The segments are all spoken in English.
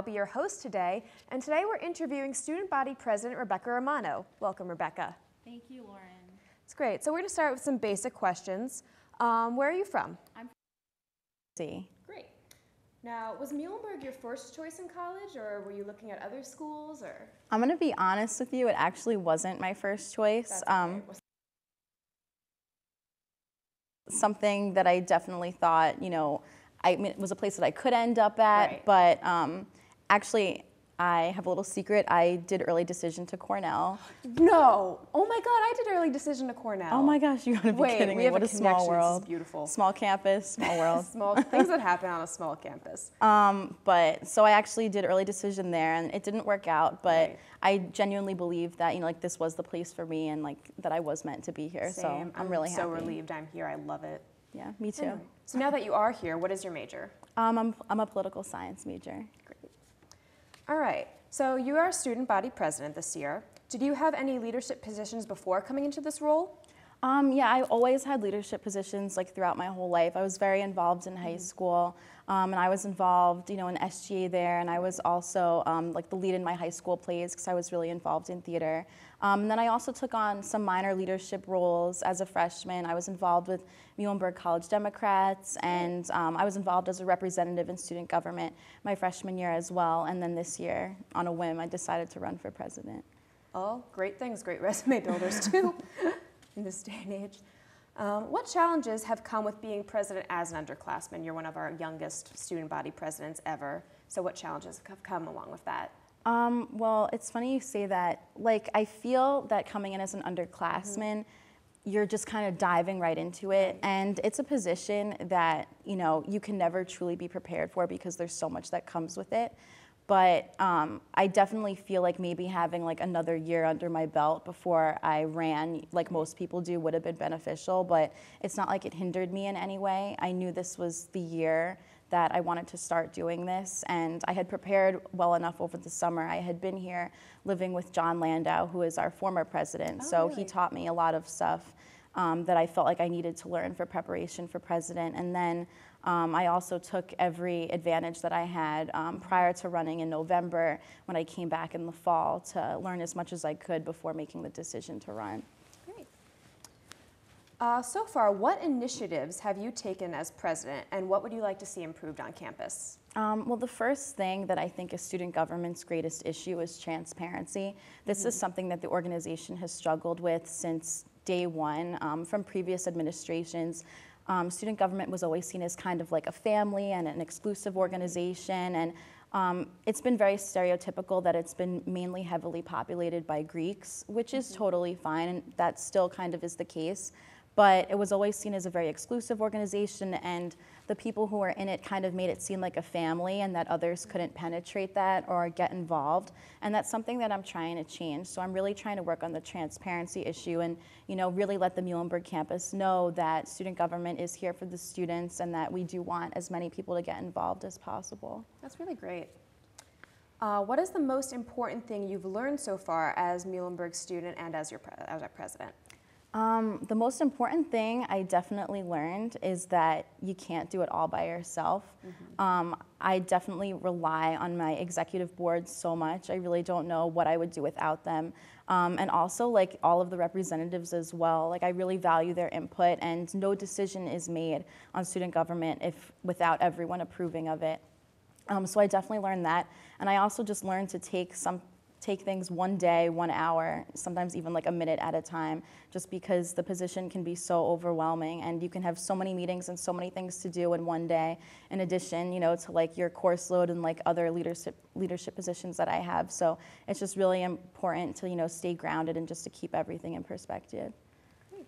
be your host today, and today we're interviewing Student Body President Rebecca Romano. Welcome, Rebecca. Thank you, Lauren. It's great. So we're going to start with some basic questions. Where are you from? I'm from Great. Now, was Muhlenberg your first choice in college, or were you looking at other schools? Or I'm going to be honest with you, it actually wasn't my first choice. Something that I definitely thought, it was a place that I could end up at, Right. but actually, I have a little secret. I did early decision to Cornell. No! Oh my God, I did early decision to Cornell. Oh my gosh, you gotta be kidding me. What a small world. This is beautiful. Small campus, small world. Small things that happen on a small campus. So I actually did early decision there, and it didn't work out, but Right. I genuinely believe that, this was the place for me, and that I was meant to be here. Same. So I'm really happy. so relieved I'm here. I love it. Yeah, me too. Anyway, so now that you are here, what is your major? I'm a political science major. Great. All right. So you are student body president this year. Did you have any leadership positions before coming into this role? Yeah, I always had leadership positions throughout my whole life. I was very involved in high school, and I was involved, in SGA there, and I was also the lead in my high school plays because I was really involved in theater. And then I also took on some minor leadership roles as a freshman. I was involved with Muhlenberg College Democrats, and I was involved as a representative in student government my freshman year as well. And then this year, on a whim, I decided to run for president. Oh, great things, great resume builders too. In this day and age. What challenges have come with being president as an underclassman? You're one of our youngest student body presidents ever. So what challenges have come along with that? Well, it's funny you say that. I feel that coming in as an underclassman, you're just kind of diving right into it. And it's a position that, you can never truly be prepared for because there's so much that comes with it. But I definitely feel like maybe having another year under my belt before I ran, like most people do, would have been beneficial. But it's not like it hindered me in any way. I knew this was the year that I wanted to start doing this, and I had prepared well enough over the summer. I had been here living with John Landau, who is our former president. So really? He taught me a lot of stuff that I felt like I needed to learn for preparation for president. And then I also took every advantage that I had prior to running in November when I came back in the fall to learn as much as I could before making the decision to run. Great. So far, what initiatives have you taken as president, and what would you like to see improved on campus? Well, the first thing that I think is student government's greatest issue is transparency. This is something that the organization has struggled with since day one from previous administrations. Student government was always seen as kind of like a family and an exclusive organization, and it's been very stereotypical that it's been mainly heavily populated by Greeks, which is totally fine, and that still kind of is the case. But it was always seen as a very exclusive organization, and the people who were in it kind of made it seem like a family and that others couldn't penetrate that or get involved. And that's something that I'm trying to change. So I'm really trying to work on the transparency issue and really let the Muhlenberg campus know that student government is here for the students and that we do want as many people to get involved as possible. That's really great. What is the most important thing you've learned so far as Muhlenberg student and as our president? The most important thing I definitely learned is that you can't do it all by yourself. I definitely rely on my executive board so much. I really don't know what I would do without them. And also all of the representatives as well. I really value their input, and no decision is made on student government without everyone approving of it. So I definitely learned that. And I also just learned to take things one day, 1 hour, sometimes even a minute at a time, just because the position can be so overwhelming and you can have so many meetings and so many things to do in one day, in addition, to your course load and other leadership positions that I have. So it's just really important to, stay grounded and just to keep everything in perspective. Great.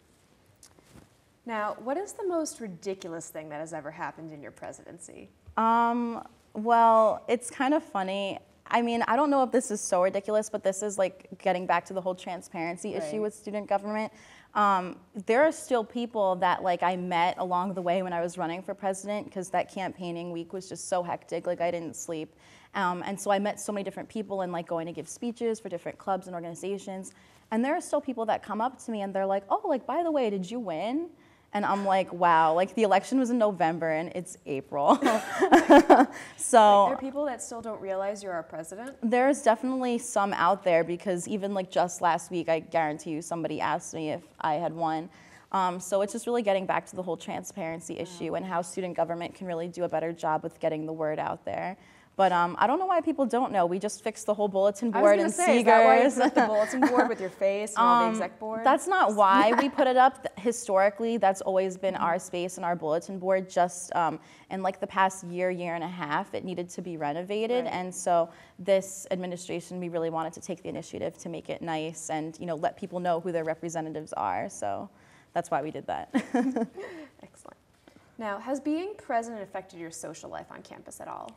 Now, what is the most ridiculous thing that has ever happened in your presidency? Well, it's kind of funny. I mean, I don't know if this is so ridiculous, but this is getting back to the whole transparency issue with student government. There are still people that I met along the way when I was running for president, because that campaigning week was just so hectic, I didn't sleep. And so I met so many different people and going to give speeches for different clubs and organizations. And there are still people that come up to me and they're like, oh, by the way, did you win? And I'm like, wow, like the election was in November and it's April. So There are people that still don't realize you're our president? there's definitely some out there, because even like just last week, I guarantee you somebody asked me if I had won. So it's just really getting back to the whole transparency issue and how student government can really do a better job with getting the word out there. But I don't know why people don't know. We just fixed the whole bulletin board in I was going to say, is that why you Seegers. put the bulletin board with your face and all the exec board? That's not why we put it up. Historically, that's always been our space and our bulletin board. Just in like the past year and a half, it needed to be renovated. Right. And so this administration, we really wanted to take the initiative to make it nice and, you know, let people know who their representatives are. So that's why we did that. Excellent. Now, has being president affected your social life on campus at all?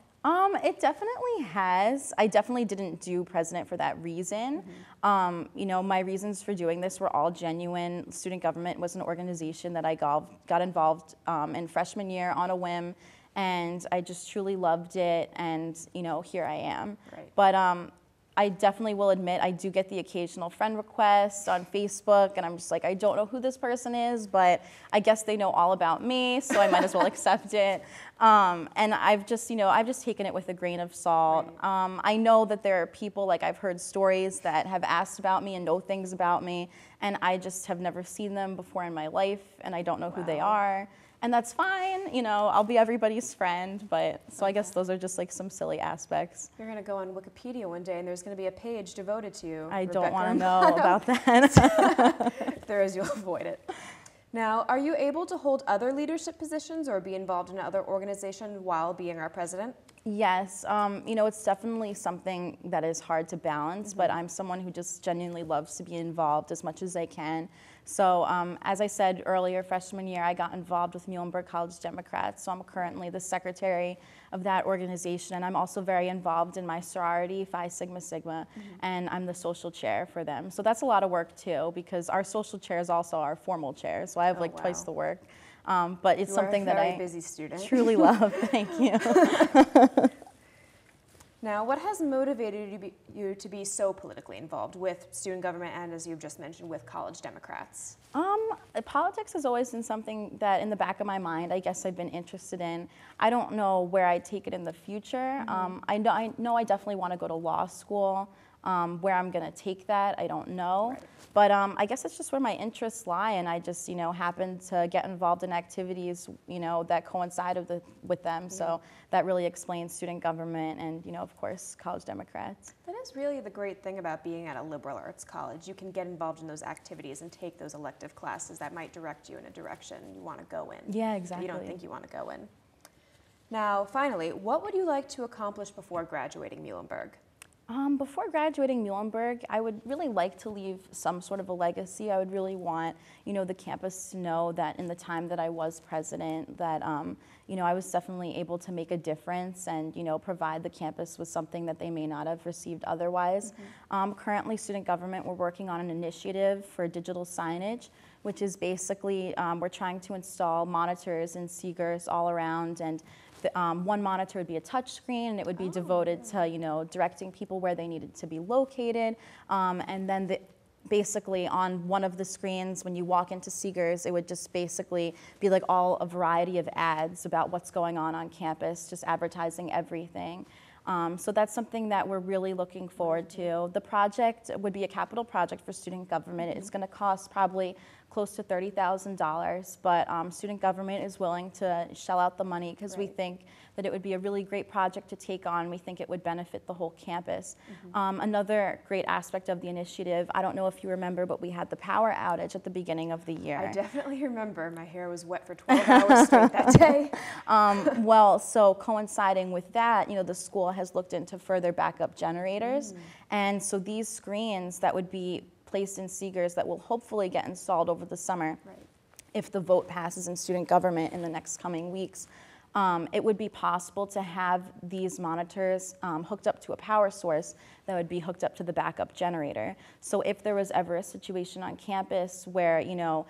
It definitely has. I definitely didn't do president for that reason. You know, my reasons for doing this were all genuine. Student government was an organization that I got involved in freshman year on a whim, and I just truly loved it, and, you know, here I am. Right. But I definitely will admit I do get the occasional friend request on Facebook, and I'm just like, I don't know who this person is, but I guess they know all about me, so I might as well accept it. And I've just, you know, I've just taken it with a grain of salt. Right. I know that there are people, like I've heard stories that have asked about me and know things about me, and I just have never seen them before in my life, and I don't know who they are. And that's fine, you know, I'll be everybody's friend, but, so I guess those are just like some silly aspects. You're going to go on Wikipedia one day and there's going to be a page devoted to you. I Rebecca don't want to Romano. know about that. If there is, you'll avoid it. Now, are you able to hold other leadership positions or be involved in another organization while being our president? Yes, you know, it's definitely something that is hard to balance, but I'm someone who just genuinely loves to be involved as much as I can. So as I said earlier, freshman year, I got involved with Muhlenberg College Democrats, so I'm currently the secretary of that organization, and I'm also very involved in my sorority, Phi Sigma Sigma, and I'm the social chair for them. So that's a lot of work too, because our social chair is also our formal chair, so I have like twice the work. But it's something that I busy student. truly love. Thank you. Now, what has motivated you to be so politically involved with student government and, as you've just mentioned, with college Democrats? Politics has always been something that in the back of my mind, I guess I've been interested in. I don't know where I'd take it in the future. I know I definitely want to go to law school. Where I'm going to take that, I don't know. Right. But I guess it's just where my interests lie, and I just, you know, happen to get involved in activities, you know, that coincide with them. So that really explains student government and, you know, of course, college Democrats. That is really the great thing about being at a liberal arts college. You can get involved in those activities and take those elective classes that might direct you in a direction you want to go in. Yeah, exactly. You don't think you want to go in. Now, finally, what would you like to accomplish before graduating Muhlenberg? Before graduating Muhlenberg, I would really like to leave some sort of a legacy. I would really want, you know, the campus to know that in the time that I was president, that, you know, I was definitely able to make a difference and, you know, provide the campus with something that they may not have received otherwise. Currently, student government, we're working on an initiative for digital signage, which is basically, we're trying to install monitors in Seegers all around, and one monitor would be a touch screen, and it would be devoted to, you know, directing people where they needed to be located. And then basically on one of the screens, when you walk into Seegers, it would just basically be like a variety of ads about what's going on campus, just advertising everything. So that's something that we're really looking forward to. The project would be a capital project for student government. It's going to cost probably close to $30,000, but student government is willing to shell out the money because we think that it would be a really great project to take on. We think it would benefit the whole campus. Another great aspect of the initiative, I don't know if you remember, but we had the power outage at the beginning of the year. I definitely remember. My hair was wet for 12 hours straight that day. Well, so coinciding with that, you know, the school has looked into further backup generators. And so these screens that would be placed in Seegers that will hopefully get installed over the summer, if the vote passes in student government in the next coming weeks, it would be possible to have these monitors hooked up to a power source that would be hooked up to the backup generator. So if there was ever a situation on campus where, you know,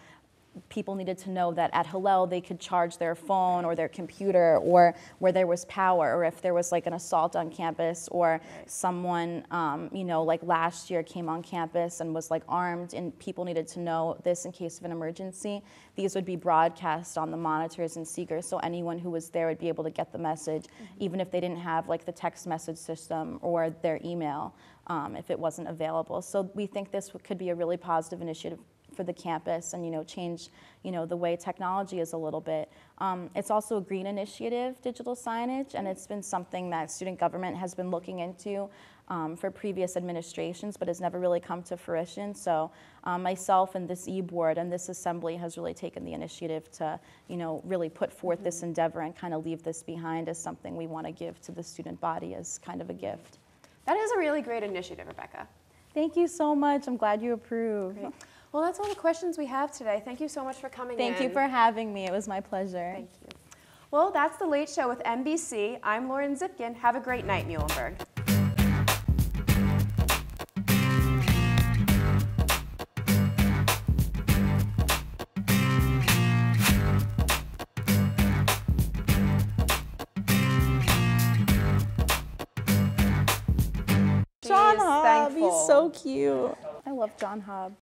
people needed to know that at Hillel they could charge their phone or their computer, or where there was power, or if there was like an assault on campus, or someone, you know, like last year came on campus and was like armed, and people needed to know this in case of an emergency. These would be broadcast on the monitors in Seegers, so anyone who was there would be able to get the message, even if they didn't have like the text message system or their email, if it wasn't available. So we think this could be a really positive initiative for the campus, and, you know, change, you know, the way technology is a little bit. It's also a green initiative, digital signage, and it's been something that student government has been looking into for previous administrations, but has never really come to fruition. So myself and this e-board and this assembly has really taken the initiative to, you know, really put forth this endeavor and kind of leave this behind as something we want to give to the student body as kind of a gift. That is a really great initiative, Rebecca. Thank you so much. I'm glad you approve. Great. Well, that's all the questions we have today. Thank you so much for coming in. Thank you for having me. It was my pleasure. Thank you. Well, that's The Late Show with NBC. I'm Lauren Zipkin. Have a great night, Muhlenberg. John Hobb, he's thankful. so cute. I love John Hobb.